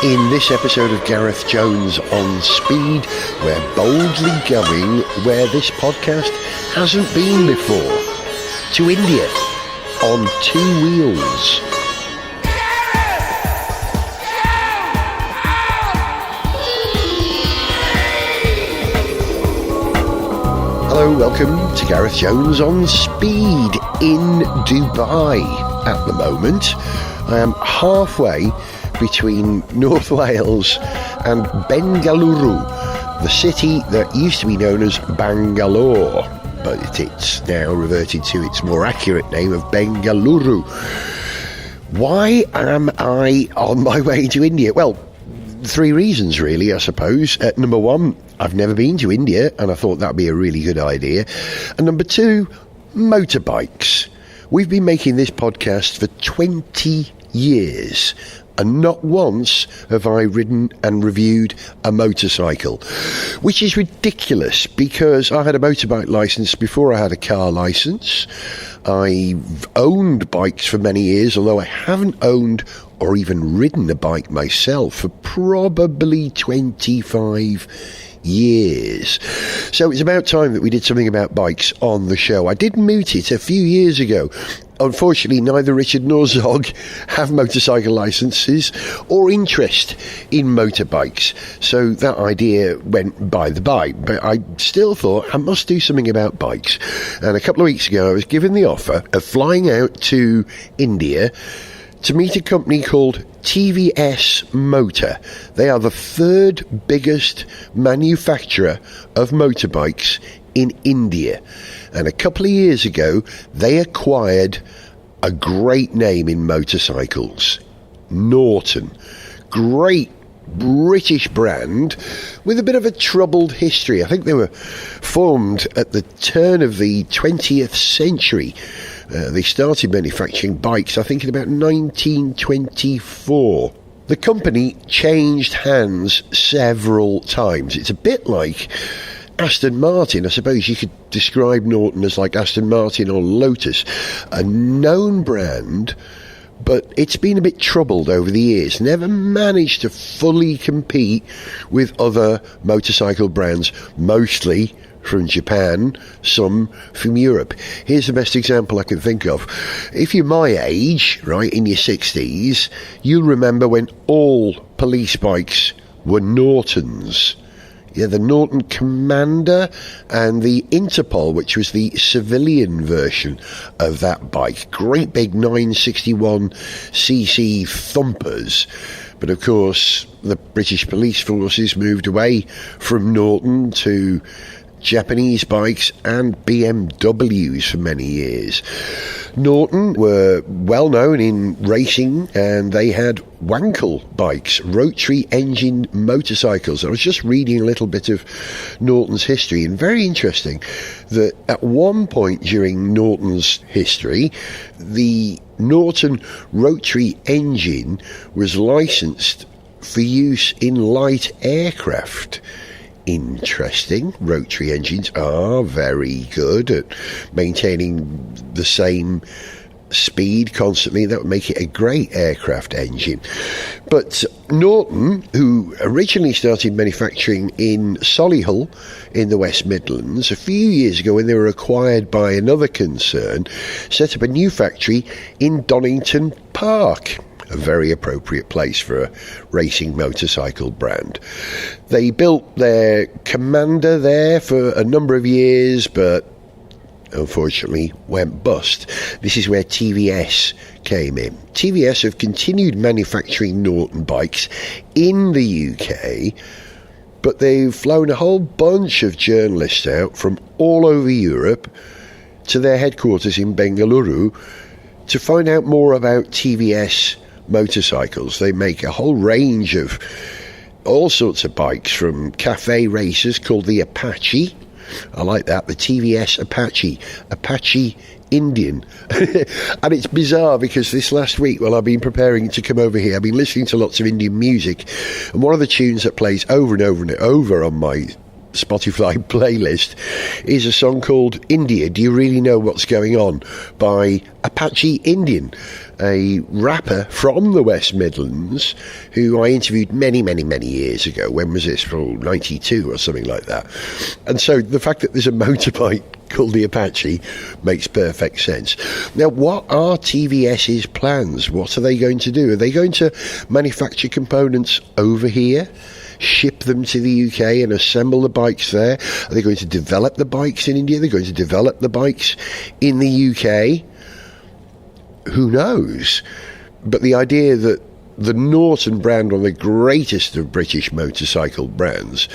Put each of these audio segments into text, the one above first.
In this episode of Gareth Jones on Speed, we're boldly going where this podcast hasn't been before. To India, on two wheels. Hello, welcome to Gareth Jones on Speed in Dubai. At the moment, I am halfway between North Wales and Bengaluru, the city that used to be known as Bangalore, but it's now reverted to its more accurate name of Bengaluru. Why am I on my way to India? Well, three reasons really, I suppose. Number one, I've never been to India and I thought that'd be a really good idea. And number two, motorbikes. We've been making this podcast for 20 years and not once have I ridden and reviewed a motorcycle, which is ridiculous because I had a motorbike licence before I had a car licence. I've owned bikes for many years, although I haven't owned or even ridden a bike myself for probably 25 years. So it's about time that we did something about bikes on the show. I did moot it a few years ago. Unfortunately, neither Richard nor Zog have motorcycle licences or interest in motorbikes, so that idea went by the by. But I still thought I must do something about bikes. And a couple of weeks ago I was given the offer of flying out to India to meet a company called TVS Motor. They are the third biggest manufacturer of motorbikes in India. And a couple of years ago, they acquired a great name in motorcycles, Norton. Great British brand with a bit of a troubled history. I think they were formed at the turn of the 20th century. They started manufacturing bikes, I think, in about 1924. The company changed hands several times. It's a bit like Aston Martin. I suppose you could describe Norton as like Aston Martin or Lotus, a known brand, but it's been a bit troubled over the years. Never managed to fully compete with other motorcycle brands, mostly from Japan, some from Europe. Here's the best example I can think of. If you're my age, right, in your 60s, you'll remember when all police bikes were Nortons. Yeah, the Norton Commander and the Interpol, which was the civilian version of that bike. Great big 961cc thumpers. But of course, the British police forces moved away from Norton to Japanese bikes and BMWs for many years. Norton were well known in racing and they had Wankel bikes, rotary engine motorcycles. I was just reading a little bit of Norton's history, and very interesting that at one point during Norton's history, the Norton rotary engine was licensed for use in light aircraft. Interesting. Rotary engines are very good at maintaining the same speed constantly. That would make it a great aircraft engine. But Norton, who originally started manufacturing in Solihull in the West Midlands, a few years ago when they were acquired by another concern, set up a new factory in Donington Park. A very appropriate place for a racing motorcycle brand. They built their Commander there for a number of years, but unfortunately went bust. This is where TVS came in. TVS have continued manufacturing Norton bikes in the UK, but they've flown a whole bunch of journalists out from all over Europe to their headquarters in Bengaluru to find out more about TVS motorcycles. They make a whole range of all sorts of bikes, from cafe racers called the Apache. I like that, the TVS Apache Indian. And it's bizarre because this last week, while I've been preparing to come over here, I've been listening to lots of Indian music, and one of the tunes that plays over and over and over on my Spotify playlist is a song called India, Do You Really Know What's Going On, by Apache Indian, a rapper from the West Midlands who I interviewed many years ago. When was this? Well, 92 or something like that. And so the fact that there's a motorbike called the Apache makes perfect sense. Now, what are TVS's plans? What are they going to do? Are they going to manufacture components over here, ship them to the UK and assemble the bikes there? Are they going to develop the bikes in India? Are they going to develop the bikes in the UK? Who knows? But the idea that the Norton brand, one of the greatest of British motorcycle brands,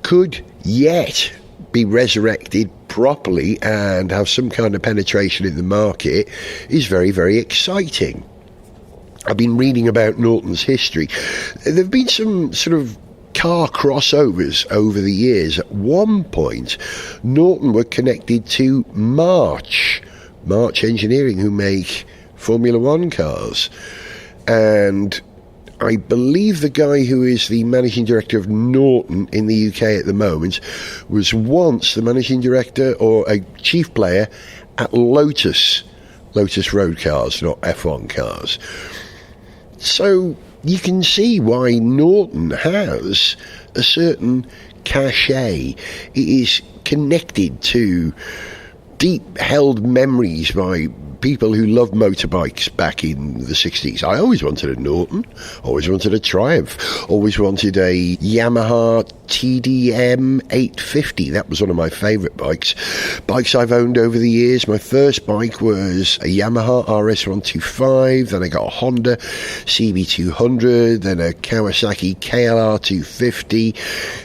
could yet be resurrected properly and have some kind of penetration in the market is very exciting. I've been reading about Norton's history. There have been some sort of car crossovers over the years. At one point, Norton were connected to March Engineering, who make Formula One cars. And I believe the guy who is the managing director of Norton in the UK at the moment was once the managing director or a chief player at Lotus road cars, not F1 cars. So you can see why Norton has a certain cachet. It is connected to deep-held memories by people who loved motorbikes back in the 60s. I always wanted a Norton, always wanted a Triumph, always wanted a Yamaha TDM 850. That was one of my favourite bikes. Bikes I've owned over the years. My first bike was a Yamaha RS125, then I got a Honda CB200, then a Kawasaki KLR 250,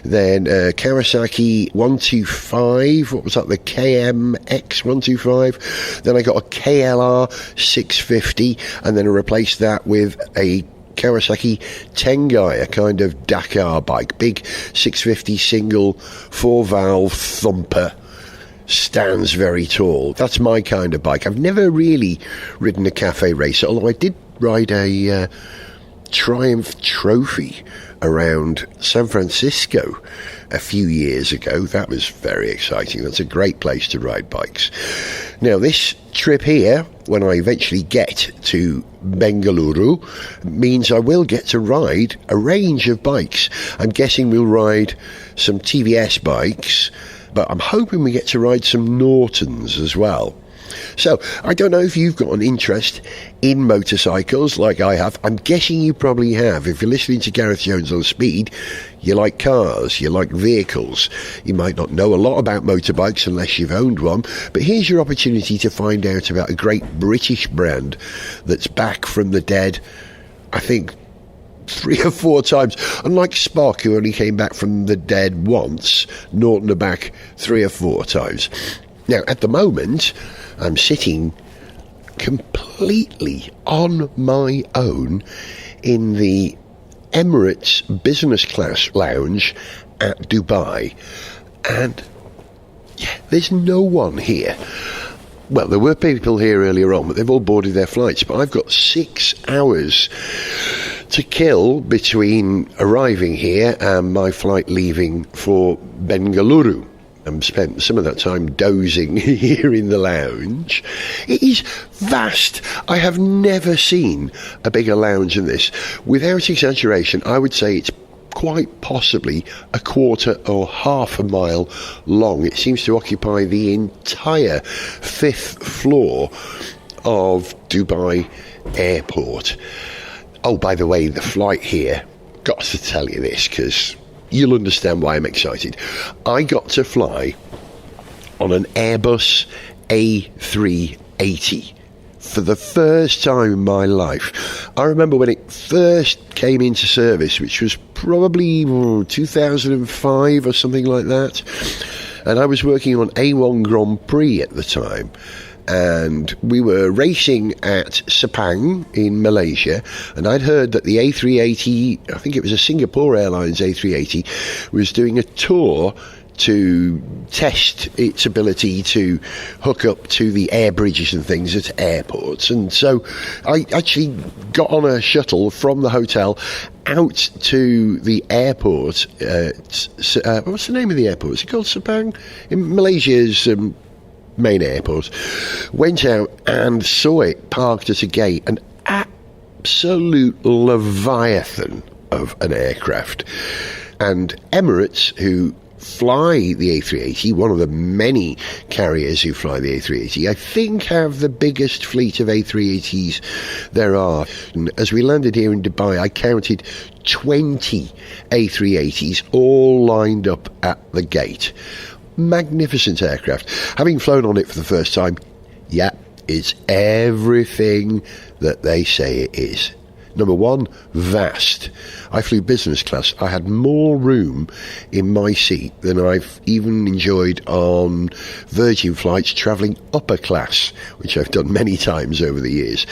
then a Kawasaki 125, what was that, the KMX 125, then I got a KLR 650, and then I replaced that with a Kawasaki Tengai, a kind of Dakar bike, big 650 single 4-valve thumper, stands very tall. That's my kind of bike. I've never really ridden a cafe racer, although I did ride a Triumph Trophy around San Francisco a few years ago. That was very exciting. That's a great place to ride bikes. Now, this trip here, when I eventually get to Bengaluru, means I will get to ride a range of bikes. I'm guessing we'll ride some TVS bikes, but I'm hoping we get to ride some Nortons as well. So, I don't know if you've got an interest in motorcycles like I have. I'm guessing you probably have. If you're listening to Gareth Jones on Speed, you like cars, you like vehicles. You might not know a lot about motorbikes unless you've owned one, but here's your opportunity to find out about a great British brand that's back from the dead, I think, 3 or 4 times. Unlike Spock, who only came back from the dead once, Norton are back 3 or 4 times. Now, at the moment, I'm sitting completely on my own in the Emirates business class lounge at Dubai, and there's no one here. Well, there were people here earlier on, but they've all boarded their flights. But I've got 6 hours to kill between arriving here and my flight leaving for Bengaluru. And spent some of that time dozing here in the lounge. It is vast. I have never seen a bigger lounge than this. Without exaggeration, I would say it's quite possibly a quarter or half a mile long. It seems to occupy the entire 5th floor of Dubai Airport. Oh, by the way, the flight here, got to tell you this because you'll understand why I'm excited. I got to fly on an Airbus A380 for the first time in my life. I remember when it first came into service, which was probably 2005 or something like that. And I was working on A1 Grand Prix at the time. And we were racing at Sepang in Malaysia, and I'd heard that the A380, I think it was a Singapore Airlines A380, was doing a tour to test its ability to hook up to the air bridges and things at airports. And so I actually got on a shuttle from the hotel out to the airport. What's the name of the airport? Is it called Sepang? In Malaysia's main airport. Went out and saw it parked at a gate. An absolute leviathan of an aircraft. And Emirates, who fly the A380, one of the many carriers who fly the A380, I think have the biggest fleet of A380s there are. And as we landed here in Dubai, I counted 20 A380s all lined up at the gate. Magnificent aircraft. Having flown on it for the first time, yeah, it's everything that they say it is. Number one, vast. I flew business class. I had more room in my seat than I've even enjoyed on Virgin flights travelling upper class, which I've done many times over the years.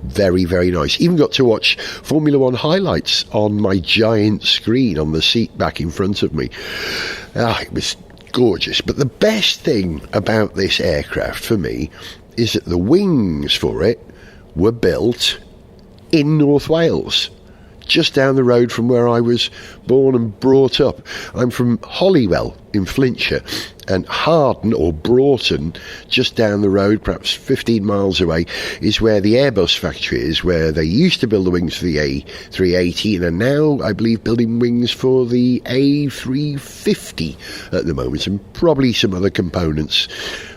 Very, very nice. Even got to watch Formula One highlights on my giant screen on the seat back in front of me. It was gorgeous. But the best thing about this aircraft for me is that the wings for it were built in North Wales, just down the road from where I was born and brought up. I'm from Holywell in Flintshire, and Harden or Broughton, just down the road, perhaps 15 miles away, is where the Airbus factory is, where they used to build the wings for the A380 and are now, I believe, building wings for the A350 at the moment, and probably some other components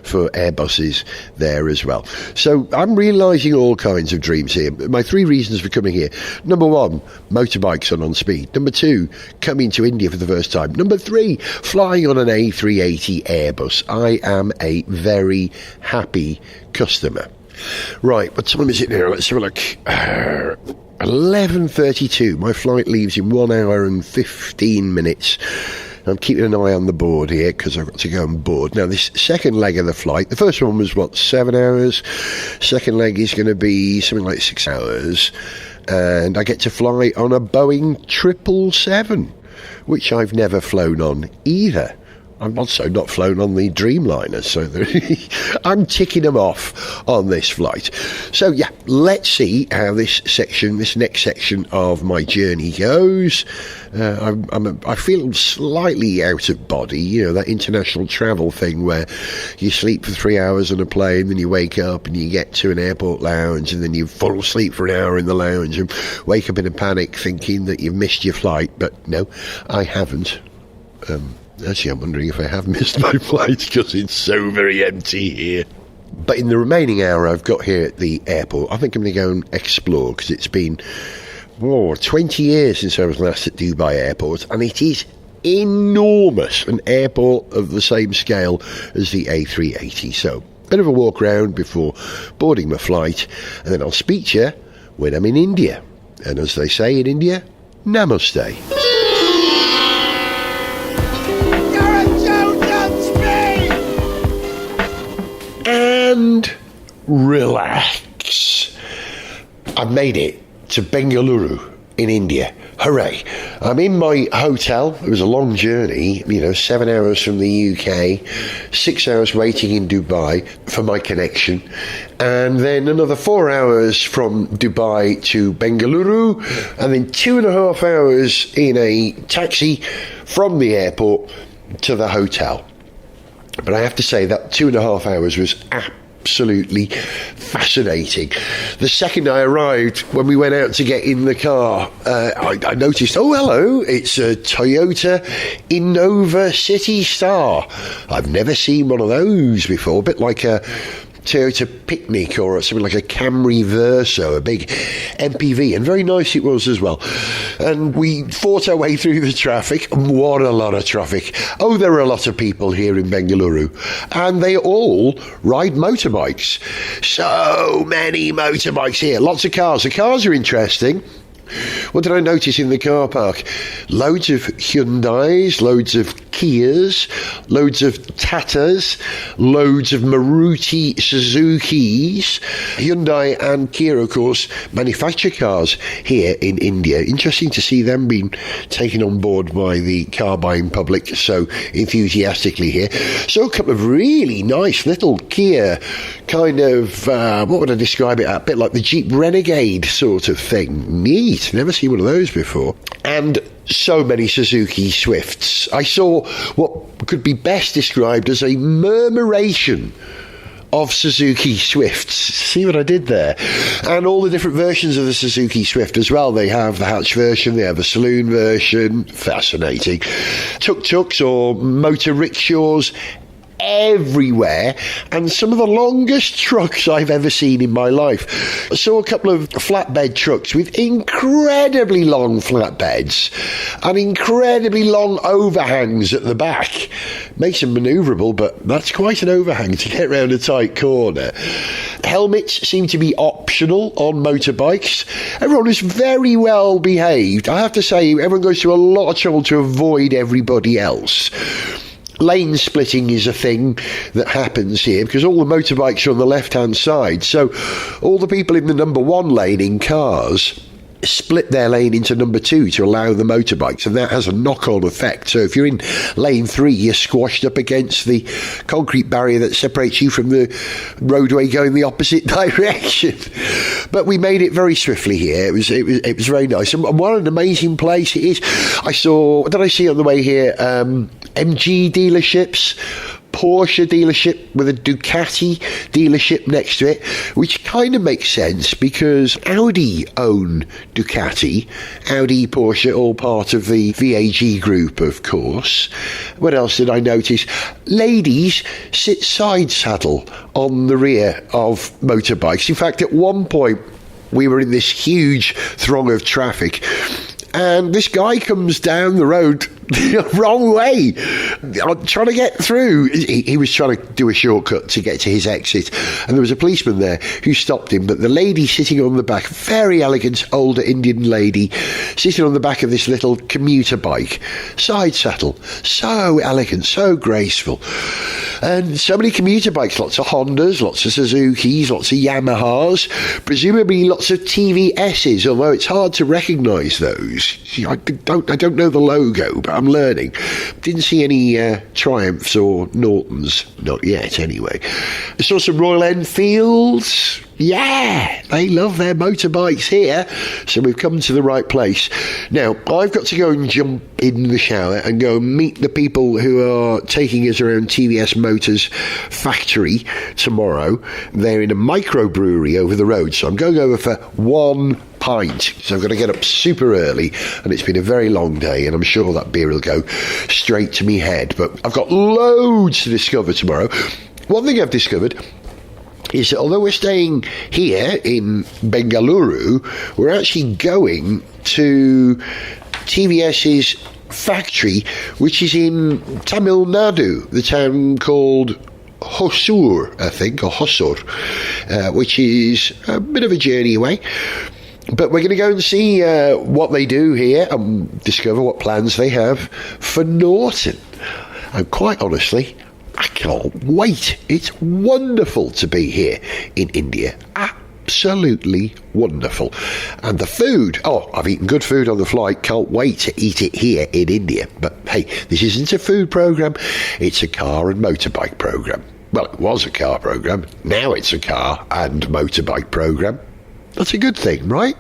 for Airbuses there as well. So I'm realising all kinds of dreams here. My three reasons for coming here: number one, motorbikes on speed; number two, coming to India for the first time; number three, flying on an A380 Airbus. I am a very happy customer. Right, what time is it now? Let's have a look. 11:32. My flight leaves in 1 hour and 15 minutes. I'm keeping an eye on the board here because I've got to go on board. Now, this second leg of the flight, the first one was, 7 hours? Second leg is going to be something like 6 hours. And I get to fly on a Boeing 777, which I've never flown on either. I'm also not flown on the Dreamliner, so I'm ticking them off on this flight. So yeah, let's see how this next section of my journey goes. I feel slightly out of body, you know, that international travel thing where you sleep for 3 hours on a plane, then you wake up and you get to an airport lounge, and then you fall asleep for an hour in the lounge and wake up in a panic thinking that you've missed your flight. But no, I haven't. Actually, I'm wondering if I have missed my flight because it's so very empty here. But in the remaining hour I've got here at the airport, I think I'm going to go and explore, because it's been 20 years since I was last at Dubai Airport, and it is enormous, an airport of the same scale as the A380. So, bit of a walk around before boarding my flight, and then I'll speak to you when I'm in India. And as they say in India, Namaste. And relax. I've made it to Bengaluru in India. Hooray. I'm in my hotel. It was a long journey, 7 hours from the UK, 6 hours waiting in Dubai for my connection, and then another 4 hours from Dubai to Bengaluru, and then 2.5 hours in a taxi from the airport to the hotel. But I have to say that 2.5 hours was absolutely fascinating. The second I arrived, when we went out to get in the car, I noticed, oh hello, it's a Toyota Innova City Star. I've never seen one of those before, a bit like a Toyota Picnic or something like a Camry Verso, a big MPV, and very nice it was as well. And we fought our way through the traffic. What a lot of traffic. Oh, there are a lot of people here in Bengaluru, and they all ride motorbikes. So many motorbikes here, lots of cars. The cars are interesting. What did I notice in the car park? Loads of Hyundais, loads of Kias, loads of Tatas, loads of Maruti Suzukis. Hyundai and Kia, of course, manufacture cars here in India. Interesting to see them being taken on board by the car buying public so enthusiastically here. So a couple of really nice little Kia kind of, what would I describe it? A bit like the Jeep Renegade sort of thing. Neat. Never seen one of those before. And so many Suzuki Swifts. I saw what could be best described as a murmuration of Suzuki Swifts. See what I did there? And all the different versions of the Suzuki Swift as well. They have the hatch version, they have a saloon version. Fascinating. Tuk-tuks or motor rickshaws everywhere, and some of the longest trucks I've ever seen in my life. I saw a couple of flatbed trucks with incredibly long flatbeds and incredibly long overhangs at the back. Makes them manoeuvrable, but that's quite an overhang to get round a tight corner. Helmets seem to be optional on motorbikes. Everyone is very well behaved. I have to say, everyone goes through a lot of trouble to avoid everybody else. Lane splitting is a thing that happens here because all the motorbikes are on the left-hand side. So all the people in the number one lane in cars split their lane into number two to allow the motorbikes, and that has a knock-on effect. So if you're in lane 3, you're squashed up against the concrete barrier that separates you from the roadway going the opposite direction. But we made it very swiftly here. It was very nice, and what an amazing place it is. I saw, what did I see on the way here? MG dealerships, Porsche dealership with a Ducati dealership next to it, which kind of makes sense because Audi own Ducati. Audi, Porsche, all part of the VAG group, of course. What else did I notice? Ladies sit side saddle on the rear of motorbikes. In fact, at one point, we were in this huge throng of traffic, and this guy comes down the road the wrong way, trying to get through. He was trying to do a shortcut to get to his exit, and there was a policeman there who stopped him. But the lady sitting on the back, very elegant older Indian lady, sitting on the back of this little commuter bike, side saddle, so elegant, so graceful. And so many commuter bikes, lots of Hondas, lots of Suzukis, lots of Yamahas, presumably lots of TVSs, although it's hard to recognise those. I don't know the logo, but I'm learning. Didn't see any Triumphs or Nortons, not yet anyway. I saw some Royal Enfields. Yeah, they love their motorbikes here, so we've come to the right place. Now, I've got to go and jump in the shower and go and meet the people who are taking us around TVS Motor's factory tomorrow. They're in a microbrewery over the road, so I'm going over for one pint. So I've got to get up super early, and it's been a very long day, and I'm sure that beer will go straight to me head. But I've got loads to discover tomorrow. One thing I've discovered is that although we're staying here in Bengaluru, we're actually going to TVS's factory, which is in Tamil Nadu, the town called Hosur, I think, or Hosur, which is a bit of a journey away. But we're going to go and see what they do here and discover what plans they have for Norton. And quite honestly, I can't wait. It's wonderful to be here in India. Absolutely wonderful. And the food, I've eaten good food on the flight. Can't wait to eat it here in India. But hey, this isn't a food programme. It's a car and motorbike programme. Well, it was a car programme. Now it's a car and motorbike programme. That's a good thing, right?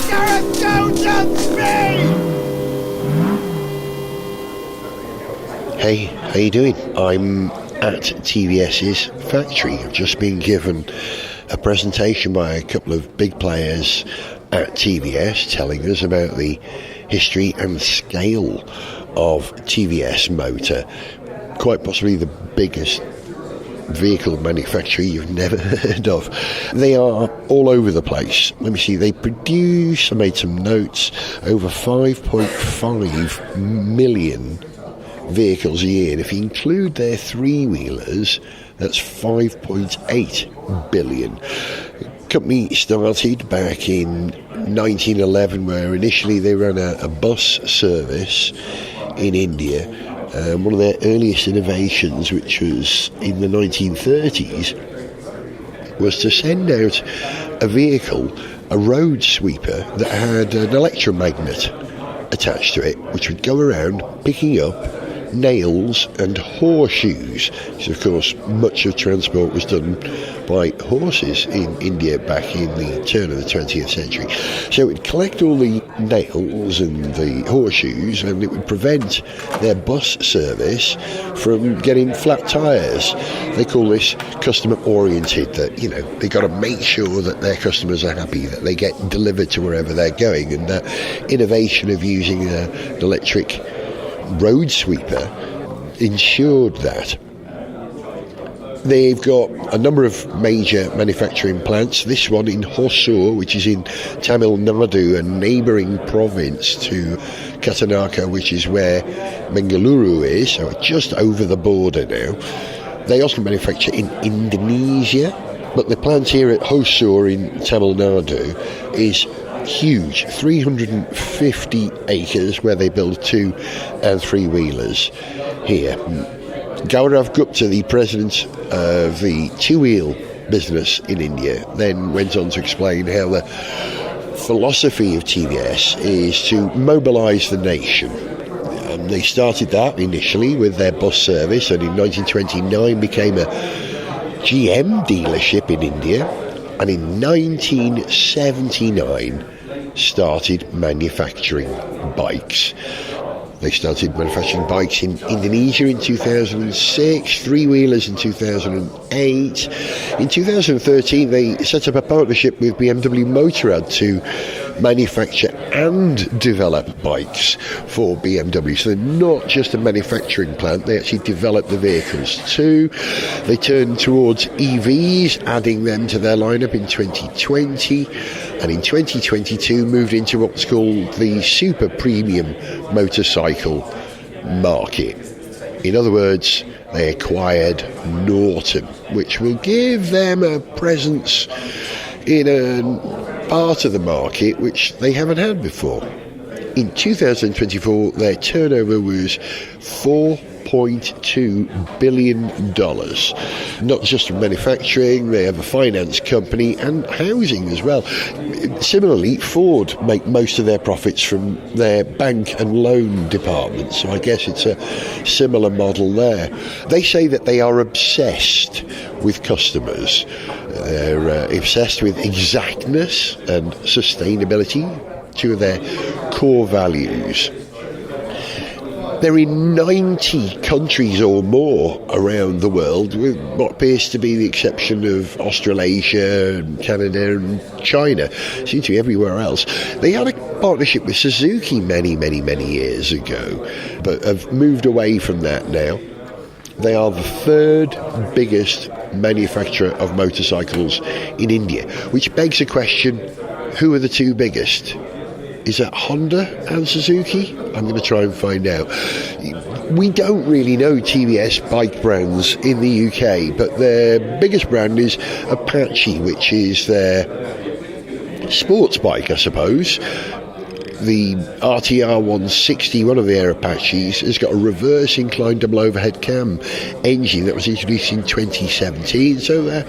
Gareth, don't touch me! Hey, how you doing? I'm at TVS's factory. I've just been given a presentation by a couple of big players at TVS telling us about the history and scale of TVS Motor. Quite possibly the biggest vehicle manufacturer you've never heard of. They are all over the place. Let me see, they produce, I made some notes, over 5.5 million vehicles a year, and if you include their three-wheelers, that's 5.8 billion. company started back in 1911, where initially they ran a bus service in India. One of their earliest innovations, which was in the 1930s, was to send out a vehicle, a road sweeper, that had an electromagnet attached to it, which would go around picking up nails and horseshoes. So of course much of transport was done by horses in India back in the turn of the 20th century. So it would collect all the nails and the horseshoes, and it would prevent their bus service from getting flat tyres. They call this customer oriented, that they got to make sure that their customers are happy, that they get delivered to wherever they're going. And that innovation of using an electric road sweeper ensured that. They've got a number of major manufacturing plants. This one in Hosur, which is in Tamil Nadu, a neighbouring province to Katanaka, which is where Bengaluru is, so just over the border now. They also manufacture in Indonesia, but the plant here at Hosur in Tamil Nadu is huge, 350 acres, where they build 2- and 3-wheelers here. Gaurav Gupta, the president of the two-wheel business in India, then went on to explain how the philosophy of TVS is to mobilise the nation. They started that initially with their bus service, and in 1929 became a GM dealership in India, and in 1979 started manufacturing bikes. They started manufacturing bikes in Indonesia in 2006, 3-wheelers in 2008. In 2013, they set up a partnership with BMW Motorrad to manufacture and develop bikes for BMW. So they're not just a manufacturing plant, they actually develop the vehicles too. They turned towards EVs, adding them to their lineup in 2020, and in 2022 moved into what's called the super premium motorcycle market. In other words, they acquired Norton, which will give them a presence in a part of the market which they haven't had before. In 2024, their turnover was $4.2 billion. Not just from manufacturing, they have a finance company and housing as well. Similarly, Ford make most of their profits from their bank and loan department, so I guess it's a similar model there. They say that they are obsessed with customers. They're obsessed with exactness and sustainability, two of their core values. They're in 90 countries or more around the world, with what appears to be the exception of Australasia, Canada and China. Seem to be everywhere else. They had a partnership with Suzuki many years ago, but have moved away from that now. They are the third biggest manufacturer of motorcycles in India, which begs the question, who are the two biggest? Is that Honda and Suzuki? I'm going to try and find out. We don't really know TVS bike brands in the UK, but their biggest brand is Apache, which is their sports bike, I suppose. The RTR 160, one of their Apaches, has got a reverse inclined double overhead cam engine that was introduced in 2017, so they're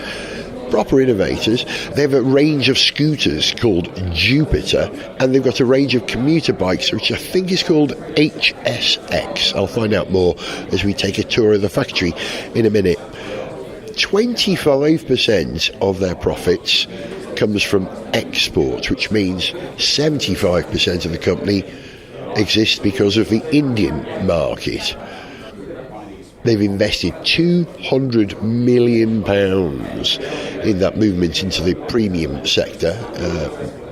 proper innovators. They have a range of scooters called Jupiter, and they've got a range of commuter bikes which I think is called HSX. I'll find out more as we take a tour of the factory in a minute. 25% of their profits comes from export, which means 75% of the company exists because of the Indian market. They've invested £200 million in that movement into the premium sector.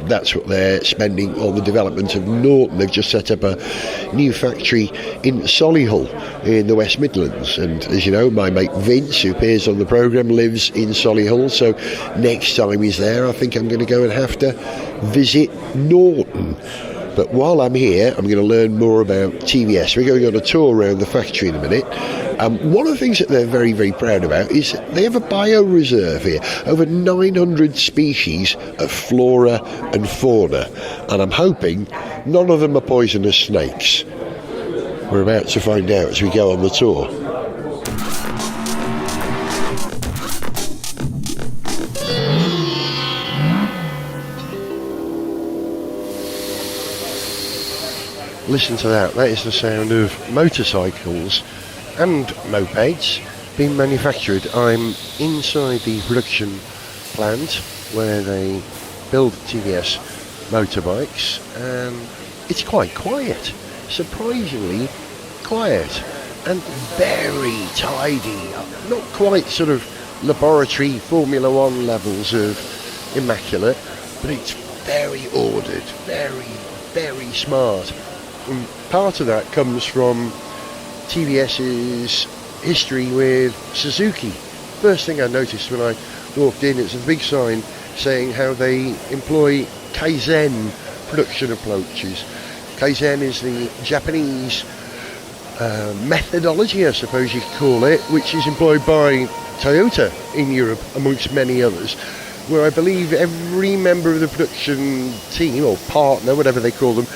That's what they're spending on the development of Norton. They've just set up a new factory in Solihull in the West Midlands. And as you know, my mate Vince, who appears on the programme, lives in Solihull. So next time he's there, I think I'm going to go and have to visit Norton. But while I'm here, I'm going to learn more about TVS. We're going on a tour around the factory in a minute. One of the things that they're very, very proud about is they have a bioreserve here. Over 900 species of flora and fauna. And I'm hoping none of them are poisonous snakes. We're about to find out as we go on the tour. Listen to that. That is the sound of motorcycles and mopeds being manufactured. I'm inside the production plant where they build TVS motorbikes, and it's quite quiet, surprisingly quiet and very tidy. Not quite sort of laboratory Formula One levels of immaculate, but it's very ordered, very, very smart. And part of that comes from TVS's history with Suzuki. First thing I noticed when I walked in, it's a big sign saying how they employ Kaizen production approaches. Kaizen is the Japanese methodology, I suppose you could call it, which is employed by Toyota in Europe, amongst many others, where I believe every member of the production team, or partner, whatever they call them,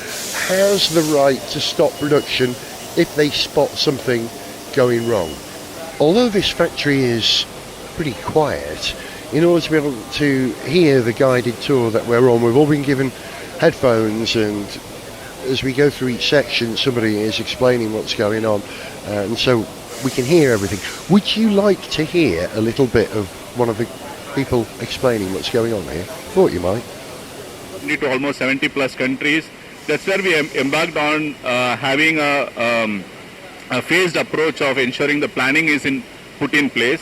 has the right to stop production if they spot something going wrong. Although this factory is pretty quiet, in order to be able to hear the guided tour that we're on, we've all been given headphones, and as we go through each section, somebody is explaining what's going on, and so we can hear everything. Would you like to hear a little bit of one of the people explaining what's going on here? Thought you might. To almost 70 plus countries. That's where we embarked on having a phased approach of ensuring the planning is put in place.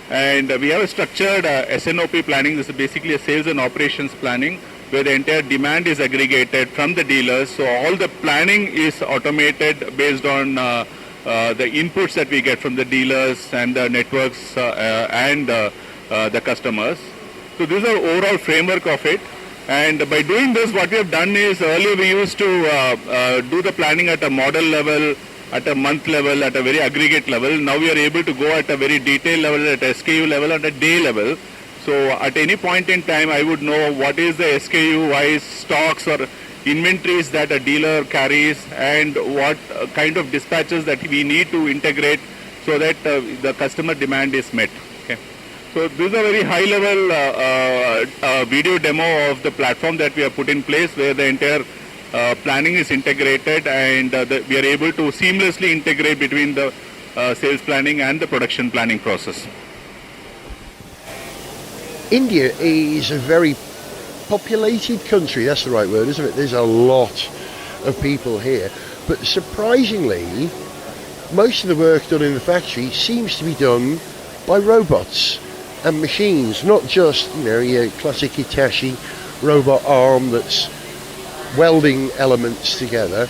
And we have a structured SNOP planning. This is basically a sales and operations planning where the entire demand is aggregated from the dealers. So all the planning is automated based on the inputs that we get from the dealers and the networks and the customers. So this is our overall framework of it. And by doing this, what we have done is earlier we used to do the planning at a model level, at a month level, at a very aggregate level. Now we are able to go at a very detailed level, at a SKU level, at a day level. So at any point in time, I would know what is the SKU-wise stocks or inventories that a dealer carries and what kind of dispatches that we need to integrate so that the customer demand is met. Okay. So this is a very high-level video demo of the platform that we have put in place where the entire planning is integrated, and we are able to seamlessly integrate between the sales planning and the production planning process. India is a very populated country, that's the right word, isn't it? There's a lot of people here, but surprisingly, most of the work done in the factory seems to be done by robots and machines, not just, your classic Hitachi robot arm that's welding elements together,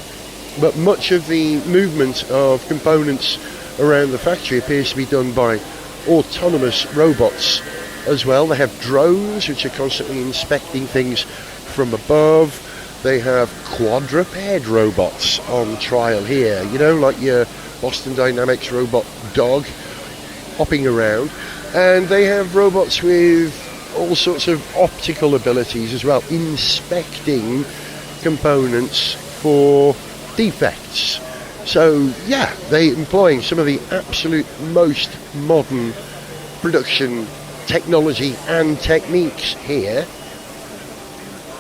but much of the movement of components around the factory appears to be done by autonomous robots as well. They have drones which are constantly inspecting things from above. They have quadruped robots on trial here, like your Boston Dynamics robot dog hopping around. And they have robots with all sorts of optical abilities as well, inspecting components for defects. So they're employing some of the absolute most modern production technology and techniques here,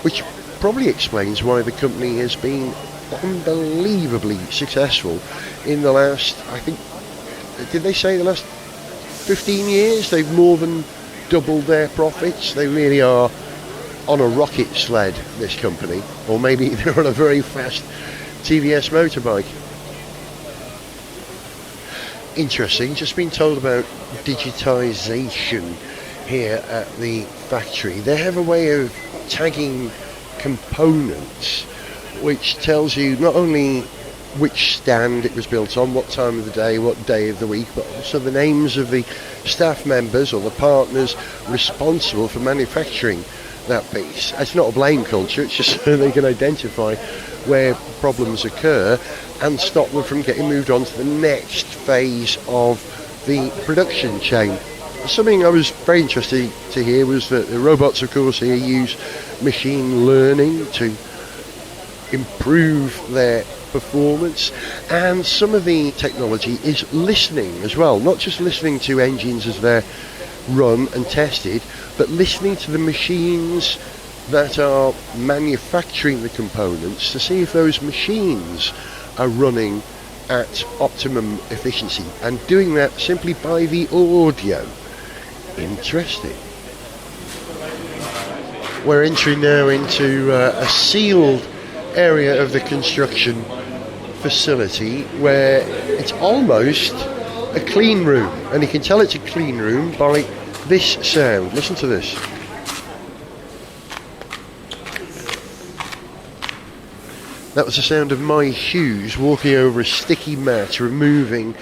which probably explains why the company has been unbelievably successful in the last, I think, did they say the last 15 years? They've more than doubled their profits. They really are on a rocket sled, this company, or maybe they're on a very fast TVS motorbike. Interesting. Just been told about digitisation here at the factory. They have a way of tagging components which tells you not only which stand it was built on, what time of the day, what day of the week, but also the names of the staff members or the partners responsible for manufacturing that piece. It's not a blame culture, it's just so they can identify where problems occur and stop them from getting moved on to the next phase of the production chain. Something I was very interested to hear was that the robots, of course, here use machine learning to improve their performance, and some of the technology is listening as well, not just listening to engines as they're run and tested, but listening to the machines that are manufacturing the components to see if those machines are running at optimum efficiency, and doing that simply by the audio. Interesting. We're entering now into a sealed area of the construction facility where it's almost a clean room, and you can tell it's a clean room by this sound. Listen to this. That was the sound of my shoes walking over a sticky mat, removing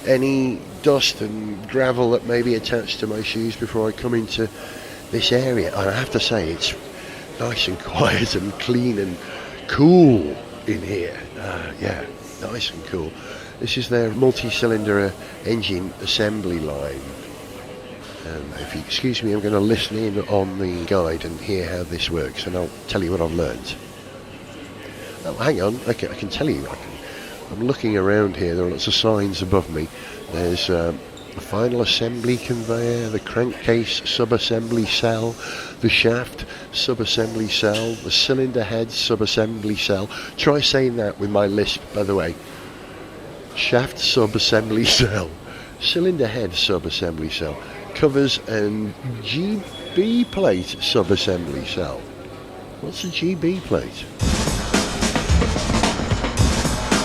any dust and gravel that may be attached to my shoes before I come into this area. And I have to say, it's nice and quiet and clean and cool in here. Yeah, nice and cool. This is their multi-cylinder engine assembly line. If you excuse me, I'm going to listen in on the guide and hear how this works, and I'll tell you what I've learned. Oh, hang on, I can tell you. I'm looking around here, there are lots of signs above me. There's the final assembly conveyor, the crankcase sub-assembly cell, the shaft sub-assembly cell, the cylinder head sub-assembly cell. Try saying that with my lisp, by the way. Shaft sub-assembly cell, cylinder head sub-assembly cell, covers and GB plate sub-assembly cell. What's a GB plate?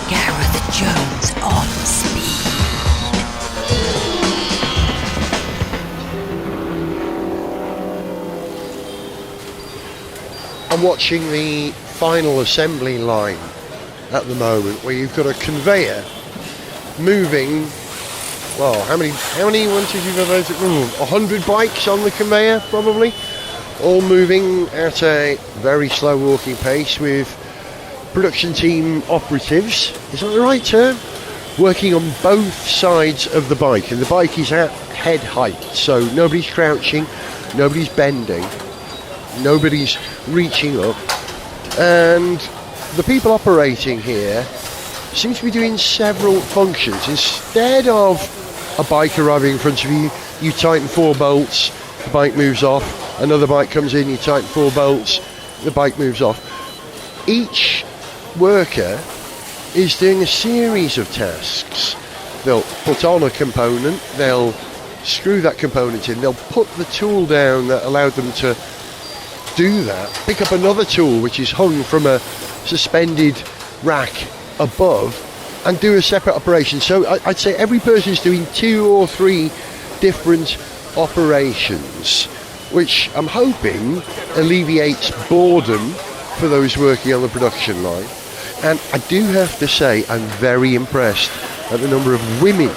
Gareth Jones on speed. I'm watching the final assembly line at the moment, where you've got a conveyor moving. Well, how many 100 bikes on the conveyor, probably, all moving at a very slow walking pace, with production team operatives, is that the right term, working on both sides of the bike, and the bike is at head height, so nobody's crouching, nobody's bending, nobody's reaching up, and the people operating here seem to be doing several functions. Instead of a bike arriving in front of you, you tighten 4 bolts, the bike moves off, another bike comes in, you tighten 4 bolts, the bike moves off. Each worker is doing a series of tasks. They'll put on a component, they'll screw that component in, they'll put the tool down that allowed them to do that, pick up another tool which is hung from a suspended rack above, and do a separate operation. So I'd say every person is doing 2 or 3 different operations, which I'm hoping alleviates boredom for those working on the production line. And I do have to say, I'm very impressed at the number of women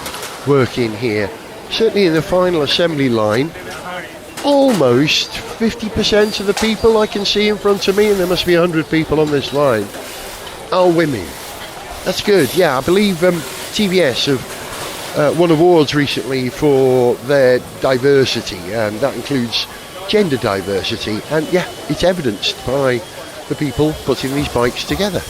working here. Certainly in the final assembly line, almost 50% of the people I can see in front of me, and there must be 100 people on this line, are women. That's good. Yeah, I believe TVS have won awards recently for their diversity, and that includes gender diversity. And yeah, it's evidenced by the people putting these bikes together.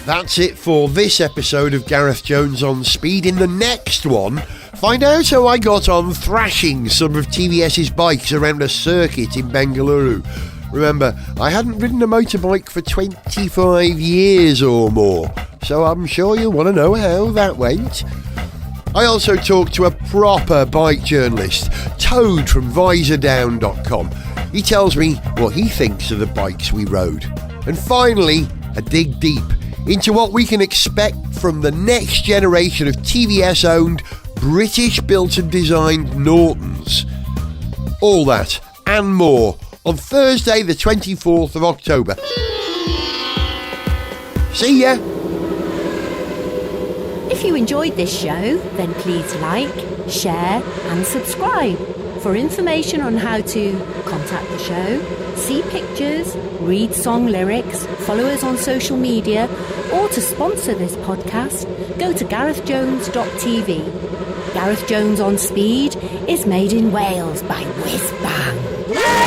That's it for this episode of Gareth Jones on Speed. In the next one, find out how I got on thrashing some of TVS's bikes around a circuit in Bengaluru. Remember, I hadn't ridden a motorbike for 25 years or more, so I'm sure you'll want to know how that went. I also talked to a proper bike journalist, Toad from visordown.com. He tells me what he thinks of the bikes we rode. And finally, a dig deep into what we can expect from the next generation of TVS-owned, British-built and designed Nortons. All that and more on Thursday the 24th of October. See ya! If you enjoyed this show, then please like, share and subscribe. For information on how to contact the show, see pictures, read song lyrics, follow us on social media, or to sponsor this podcast, go to garethjones.tv. Gareth Jones on Speed is made in Wales by Whiz Bang.